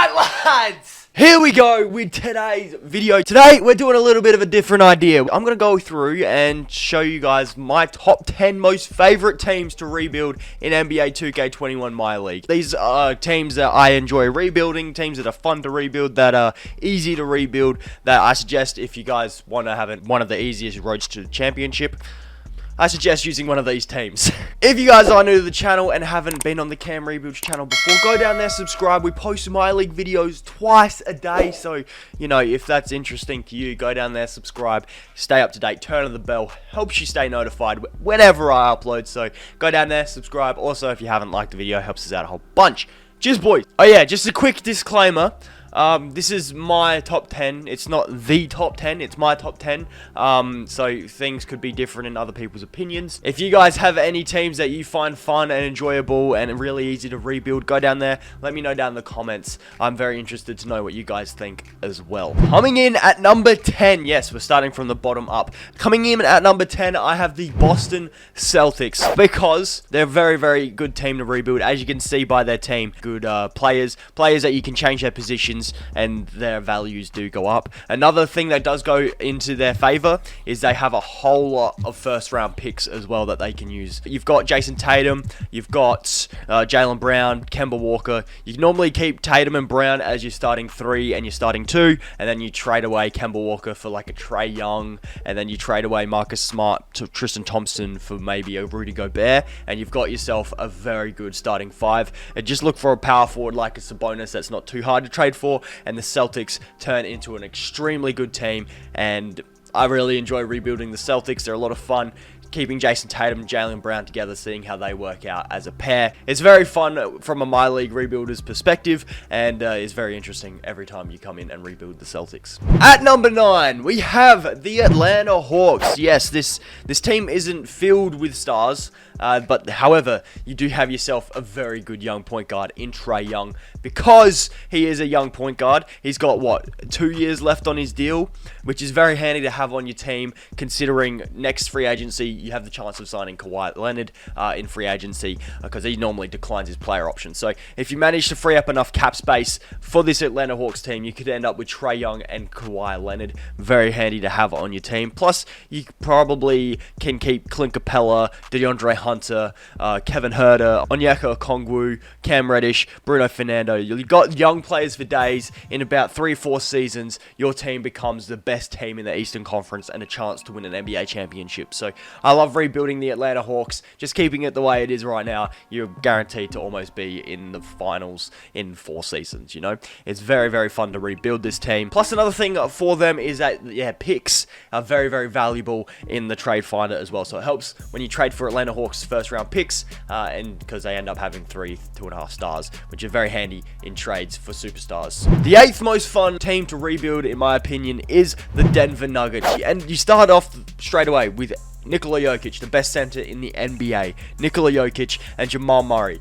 Alright lads, here we go with today's video. Today we're doing a little bit of a different idea. I'm going to go through and show you guys my top 10 most favorite teams to rebuild in NBA 2k21 MyLeague. These are teams that I enjoy rebuilding, teams that are fun to rebuild, that are easy to rebuild, that I suggest if you guys want to have one of the easiest roads to the championship, I suggest using one of these teams. If you guys are new to the channel and haven't been on the CamRebuilds channel before, go down there, subscribe. We post MyLeague videos twice a day, so, you know, if that's interesting to you, go down there, subscribe, stay up to date, turn on the bell, helps you stay notified whenever I upload, so go down there, subscribe. Also, if you haven't liked the video, helps us out a whole bunch. Cheers, boys. Oh yeah, just a quick disclaimer. This is my top 10. It's not the top 10, it's my top 10. So things could be different in other people's opinions. If you guys have any teams that you find fun and enjoyable and really easy to rebuild, go down there, let me know down in the comments. I'm very interested to know what you guys think as well. Coming in at number 10, yes, we're starting from the bottom up. Coming in at number 10, I have the Boston Celtics, because they're a very, very good team to rebuild. As you can see by their team, good players that you can change their positions, and their values do go up. Another thing that does go into their favor is they have a whole lot of first round picks as well that they can use. You've got Jason Tatum, you've got Jaylen Brown, Kemba Walker. You normally keep Tatum and Brown as your starting 3 and your starting 2, and then you trade away Kemba Walker for like a Trae Young, and then you trade away Marcus Smart to Tristan Thompson for maybe a Rudy Gobert, and you've got yourself a very good starting 5. And just look for a power forward like a Sabonis that's not too hard to trade for, and the Celtics turn into an extremely good team. And I really enjoy rebuilding the Celtics. They're a lot of fun. Keeping Jason Tatum and Jaylen Brown together, seeing how they work out as a pair. It's very fun from a MyLeague rebuilder's perspective, and is very interesting every time you come in and rebuild the Celtics. At number 9, we have the Atlanta Hawks. Yes, this team isn't filled with stars, but however, you do have yourself a very good young point guard in Trae Young. Because he is a young point guard, he's got, what, 2 years left on his deal, which is very handy to have on your team, considering next free agency, you have the chance of signing Kawhi Leonard in free agency, because he normally declines his player option. So if you manage to free up enough cap space for this Atlanta Hawks team, you could end up with Trae Young and Kawhi Leonard. Very handy to have on your team. Plus, you probably can keep Clint Capella, DeAndre Hunter, Kevin Huerter, Onyeka Okongwu, Cam Reddish, Bruno Fernando. You've got young players for days. In about 3 or 4 seasons, your team becomes the best team in the Eastern Conference and a chance to win an NBA championship. So I love rebuilding the Atlanta Hawks. Just keeping it the way it is right now, you're guaranteed to almost be in the finals in 4 seasons, you know? It's very, very fun to rebuild this team. Plus, another thing for them is that, yeah, picks are very, very valuable in the trade finder as well. So it helps when you trade for Atlanta Hawks first round picks, and because they end up having 2.5 stars, which are very handy in trades for superstars. The 8th most fun team to rebuild, in my opinion, is the Denver Nuggets. And you start off straight away with Nikola Jokic, the best center in the NBA. Nikola Jokic and Jamal Murray.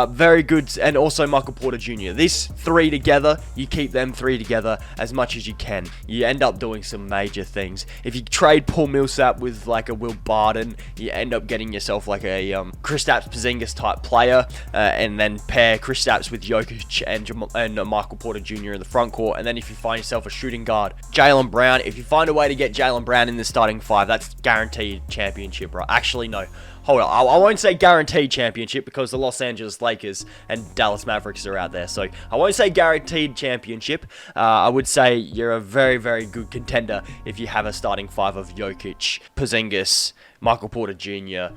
Very good. And also Michael Porter Jr. These 3 together, you keep them 3 together as much as you can. You end up doing some major things. If you trade Paul Millsap with like a Will Barton, you end up getting yourself like a Kristaps Porzingis type player, and then pair Kristaps with Jokic and Michael Porter Jr. in the front court. And then if you find yourself a shooting guard, Jaylen Brown. If you find a way to get Jaylen Brown in the starting 5, that's guaranteed championship, right? Actually, no. Hold on. I won't say guaranteed championship, because the Los Angeles Lakers and Dallas Mavericks are out there. So I won't say guaranteed championship. I would say you're a very, very good contender if you have a starting 5 of Jokic, Porzingis, Michael Porter Jr.,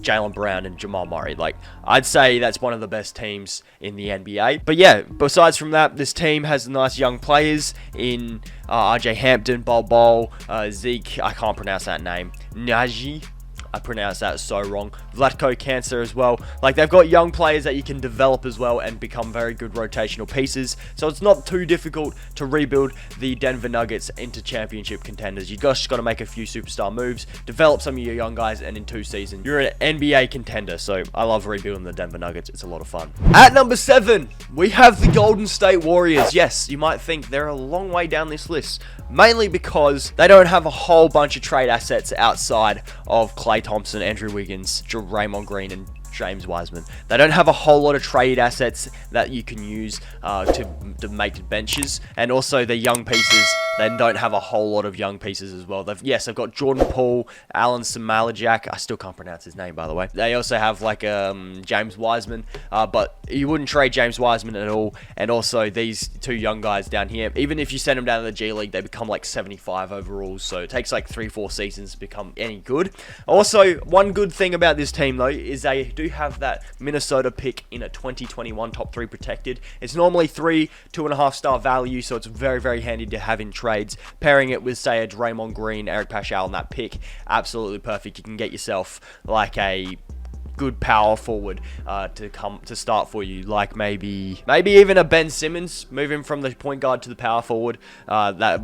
Jaylen Brown, and Jamal Murray. Like, I'd say that's one of the best teams in the NBA. But yeah, besides from that, this team has nice young players in RJ Hampton, Bol, Zeke, I can't pronounce that name, Naji, I pronounced that so wrong, Vlatko Cancer as well. Like, they've got young players that you can develop as well and become very good rotational pieces. So it's not too difficult to rebuild the Denver Nuggets into championship contenders. You just got to make a few superstar moves, develop some of your young guys, and in 2 seasons, you're an NBA contender. So I love rebuilding the Denver Nuggets. It's a lot of fun. At number 7, we have the Golden State Warriors. Yes, you might think they're a long way down this list, mainly because they don't have a whole bunch of trade assets outside of Klay Thompson, Andrew Wiggins, Draymond Green, and James Wiseman. They don't have a whole lot of trade assets that you can use to make benches, and also the young pieces. They don't have a whole lot of young pieces as well. They've got Jordan Poole, Alan Samalajak. I still can't pronounce his name, by the way. They also have like James Wiseman, but you wouldn't trade James Wiseman at all. And also these two young guys down here, even if you send them down to the G League, they become like 75 overall. So it takes like 3-4 seasons to become any good. Also, one good thing about this team though is they do have that Minnesota pick in a 2021 top 3 protected. It's normally 2.5 star value, so it's very, very handy to have in trades. Pairing it with, say, a Draymond Green, Eric Paschal, and that pick, absolutely perfect. You can get yourself like a good power forward to start for you, like maybe even a Ben Simmons, moving from the point guard to the power forward. That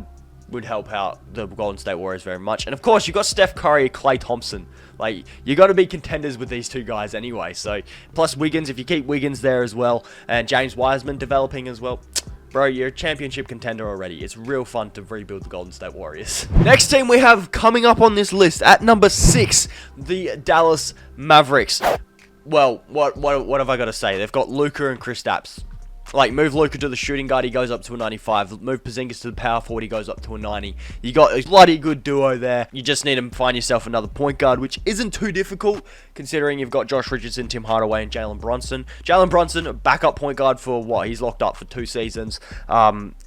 would help out the Golden State Warriors very much. And of course, you've got Steph Curry, Klay Thompson. Like, you got to be contenders with these two guys anyway. So, plus Wiggins, if you keep Wiggins there as well, and James Wiseman developing as well, bro, you're a championship contender already. It's real fun to rebuild the Golden State Warriors. Next team we have coming up on this list at number 6, the Dallas Mavericks. Well, what have I got to say? They've got Luka and Kristaps. Like, move Luka to the shooting guard, he goes up to a 95. Move Porzingis to the power forward, he goes up to a 90. You got a bloody good duo there. You just need to find yourself another point guard, which isn't too difficult, considering you've got Josh Richardson, Tim Hardaway, and Jalen Brunson. Jalen Brunson, a backup point guard for what? He's locked up for 2 seasons.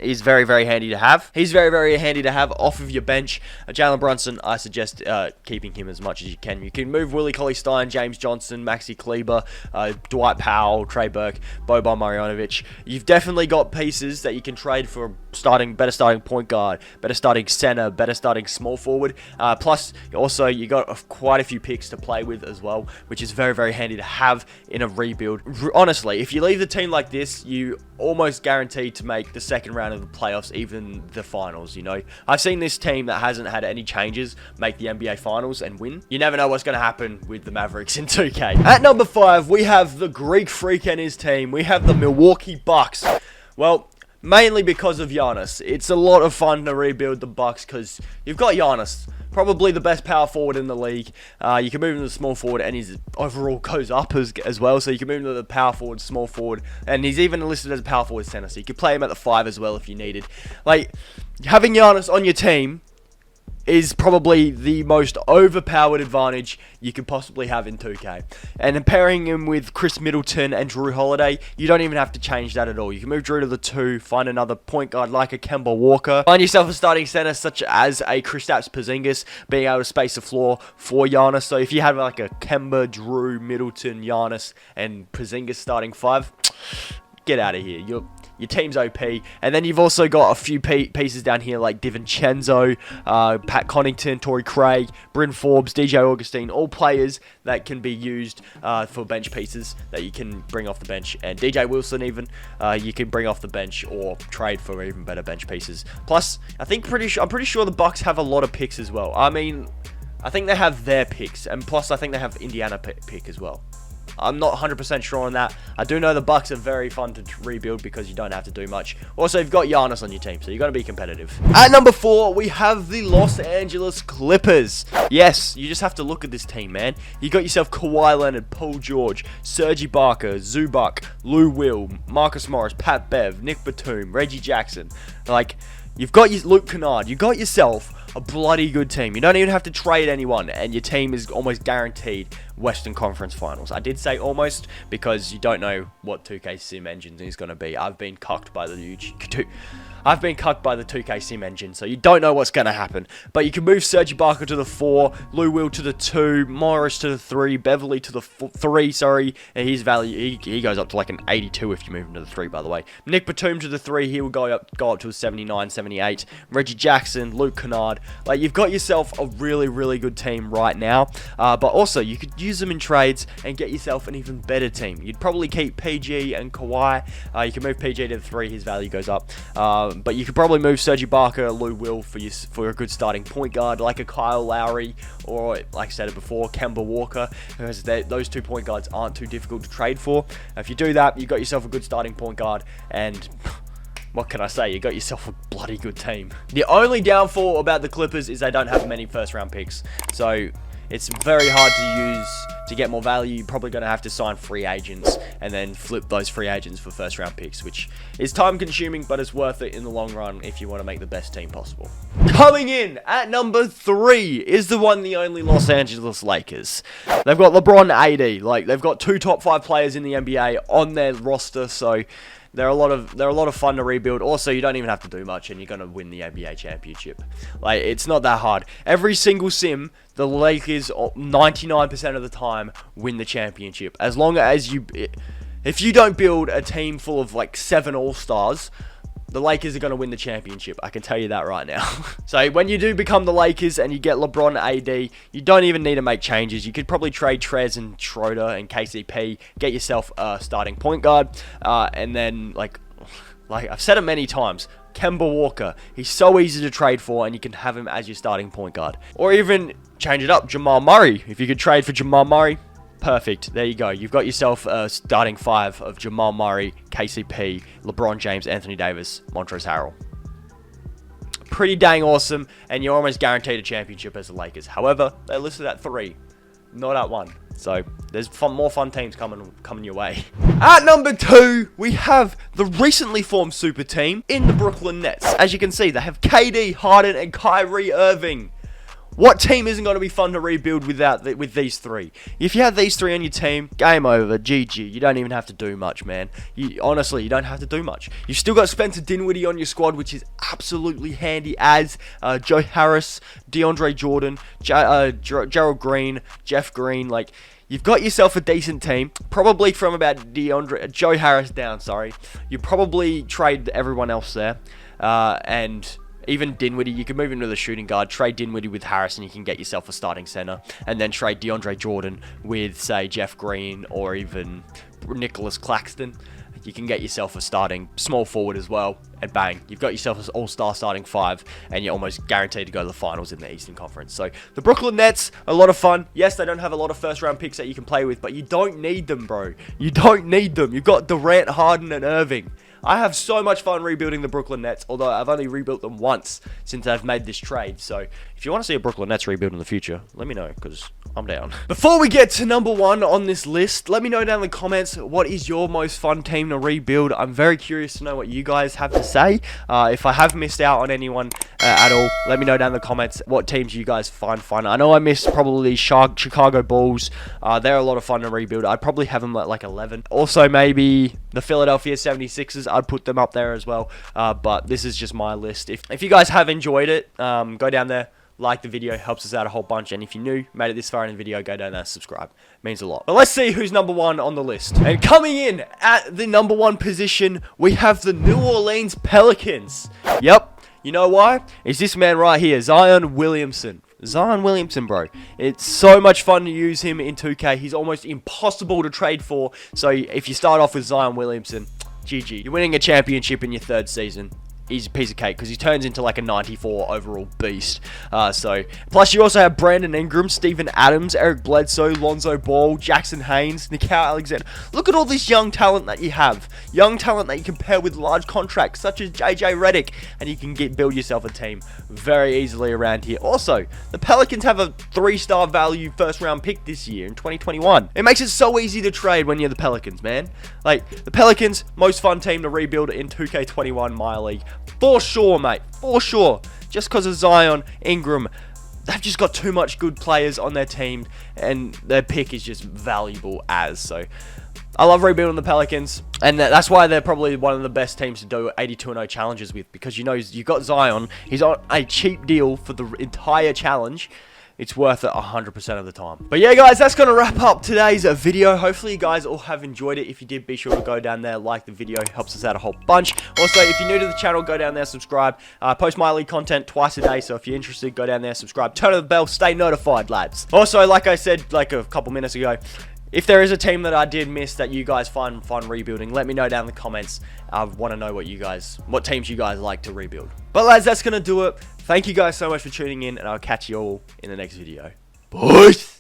He's very, very handy to have. He's very, very handy to have off of your bench. Jalen Brunson, I suggest keeping him as much as you can. You can move Willie Cauley-Stein, James Johnson, Maxi Kleber, Dwight Powell, Trey Burke, Boban Marjanovic. You've definitely got pieces that you can trade for better starting point guard, better starting center, better starting small forward. Plus, also, you got quite a few picks to play with as well, which is very, very handy to have in a rebuild. Honestly, if you leave the team like this, you almost guaranteed to make the second round of the playoffs, even the finals, you know. I've seen this team that hasn't had any changes make the NBA finals and win. You never know what's going to happen with the Mavericks in 2K. At number 5, we have the Greek Freak and his team. We have the Milwaukee Bucks. Well, mainly because of Giannis. It's a lot of fun to rebuild the Bucks because you've got Giannis, probably the best power forward in the league. You can move him to the small forward, and his overall goes up as well. So you can move him to the power forward, small forward, and he's even listed as a power forward center. So you could play him at the 5 as well if you needed. Like, having Giannis on your team is probably the most overpowered advantage you could possibly have in 2K. And pairing him with Chris Middleton and Drew Holiday, you don't even have to change that at all. You can move Drew to the 2, find another point guard like a Kemba Walker, find yourself a starting center such as a Kristaps Porzingis, being able to space the floor for Giannis. So if you have like a Kemba, Drew, Middleton, Giannis, and Porzingis starting 5, get out of here. Your team's OP. And then you've also got a few pieces down here like DiVincenzo, Pat Connaughton, Torrey Craig, Bryn Forbes, DJ Augustine, all players that can be used for bench pieces that you can bring off the bench. And DJ Wilson even, you can bring off the bench or trade for even better bench pieces. Plus, I'm pretty sure the Bucks have a lot of picks as well. I mean, I think they have their picks, and plus I think they have Indiana pick as well. I'm not 100% sure on that. I do know the Bucks are very fun to rebuild because you don't have to do much. Also, you've got Giannis on your team, so you've got to be competitive. At number 4, we have the Los Angeles Clippers. Yes, you just have to look at this team, man. You got yourself Kawhi Leonard, Paul George, Serge Ibaka, Zubac, Lou Will, Marcus Morris, Pat Bev, Nick Batum, Reggie Jackson. Like, you've got your Luke Kennard. You got yourself a bloody good team. You don't even have to trade anyone, and your team is almost guaranteed Western Conference Finals. I did say almost because you don't know what 2K Sim engine is going to be. I've been cucked by the 2K Sim engine, so you don't know what's going to happen. But you can move Serge Ibaka to the 4, Lou Will to the 2, Morris to the 3, Beverly to the 3, sorry, and his value, he goes up to like an 82 if you move him to the 3, by the way. Nick Batum to the 3, he will go up to a 79, 78. Reggie Jackson, Luke Kennard. Like, you've got yourself a really, really good team right now, but also you could use them in trades and get yourself an even better team. You'd probably keep PG and Kawhi. You can move PG to the 3, his value goes up. But you could probably move Serge Ibaka, Lou Will for a good starting point guard like a Kyle Lowry or, like I said before, Kemba Walker, because those 2 point guards aren't too difficult to trade for. If you do that, you got yourself a good starting point guard, and what can I say? You got yourself a bloody good team. The only downfall about the Clippers is they don't have many first round picks. So it's very hard to use to get more value. You're probably going to have to sign free agents and then flip those free agents for first round picks, which is time consuming, but it's worth it in the long run if you want to make the best team possible. Coming in at number 3 is the one, the only Los Angeles Lakers. They've got LeBron, AD. Like, they've got 2 top 5 players in the NBA on their roster, so they're a lot of fun to rebuild. Also, you don't even have to do much, and you're gonna win the NBA championship. Like, it's not that hard. Every single sim, the Lakers 99% of the time win the championship. As long as if you don't build a team full of like 7 all-stars, the Lakers are going to win the championship. I can tell you that right now. So when you do become the Lakers and you get LeBron, AD, you don't even need to make changes. You could probably trade Trez and Schroeder and KCP, get yourself a starting point guard, and then like I've said it many times, Kemba Walker, he's so easy to trade for, and you can have him as your starting point guard. Or even change it up, Jamal Murray. If you could trade for Jamal Murray, perfect. There you go. You've got yourself a starting 5 of Jamal Murray, KCP, LeBron James, Anthony Davis, Montrezl Harrell. Pretty dang awesome, and you're almost guaranteed a championship as the Lakers. However, they're listed at 3, not at 1. So there's more fun teams coming your way. At number 2, we have the recently formed super team in the Brooklyn Nets. As you can see, they have KD, Harden, and Kyrie Irving. What team isn't going to be fun to rebuild with these 3? If you have these 3 on your team, game over, GG. You don't even have to do much, man. Honestly, you don't have to do much. You've still got Spencer Dinwiddie on your squad, which is absolutely handy as Joe Harris, DeAndre Jordan, Gerald Green, Jeff Green. Like, you've got yourself a decent team, probably from about Joe Harris down, sorry. You probably trade everyone else there, and even Dinwiddie, you can move him to the shooting guard, trade Dinwiddie with Harris, and you can get yourself a starting center, and then trade DeAndre Jordan with, say, Jeff Green or even Nicholas Claxton. You can get yourself a starting small forward as well, and bang, you've got yourself an all-star starting 5, and you're almost guaranteed to go to the finals in the Eastern Conference. So the Brooklyn Nets, a lot of fun. Yes, they don't have a lot of first-round picks that you can play with, but you don't need them, bro. You don't need them. You've got Durant, Harden, and Irving. I have so much fun rebuilding the Brooklyn Nets, although I've only rebuilt them once since I've made this trade. So if you want to see a Brooklyn Nets rebuild in the future, let me know, because I'm down. Before we get to number 1 on this list, let me know down in the comments, what is your most fun team to rebuild? I'm very curious to know what you guys have to say. If I have missed out on anyone at all, let me know down in the comments what teams you guys find fun. I know I missed probably Chicago Bulls. They're a lot of fun to rebuild. I'd probably have them at like 11. Also, maybe the Philadelphia 76ers. I'd put them up there as well. But this is just my list. If you guys have enjoyed it, go down there, like the video, helps us out a whole bunch. And if you're new, made it this far in the video, go down there, subscribe. Means a lot. But let's see who's number 1 on the list. And coming in at the number 1 position, we have the New Orleans Pelicans. Yep. You know why? It's this man right here, Zion Williamson. Zion Williamson, bro. It's so much fun to use him in 2K. He's almost impossible to trade for. So if you start off with Zion Williamson, GG. You're winning a championship in your 3rd season. He's a piece of cake because he turns into like a 94 overall beast. Plus you also have Brandon Ingram, Steven Adams, Eric Bledsoe, Lonzo Ball, Jackson Haynes, Nickeil Alexander. Look at all this young talent that you have. Young talent that you can pair with large contracts such as JJ Redick, and you can build yourself a team very easily around here. Also, the Pelicans have a 3-star value first-round pick this year in 2021. It makes it so easy to trade when you're the Pelicans, man. Like, the Pelicans, most fun team to rebuild in 2k21 MyLeague. For sure, mate. For sure. Just because of Zion, Ingram, they've just got too much good players on their team, and their pick is just valuable as. So, I love rebuilding the Pelicans, and that's why they're probably one of the best teams to do 82-0 challenges with, because you know you've got Zion. He's on a cheap deal for the entire challenge. It's worth it 100% of the time. But yeah, guys, that's going to wrap up today's video. Hopefully, you guys all have enjoyed it. If you did, be sure to go down there, like the video. It helps us out a whole bunch. Also, if you're new to the channel, go down there, subscribe. Post MyLeague content twice a day, so if you're interested, go down there, subscribe. Turn on the bell, stay notified, lads. Also, like I said like a couple minutes ago, if there is a team that I did miss that you guys find fun rebuilding, let me know down in the comments. I want to know what teams you guys like to rebuild. But lads, that's going to do it. Thank you guys so much for tuning in, and I'll catch you all in the next video. Peace!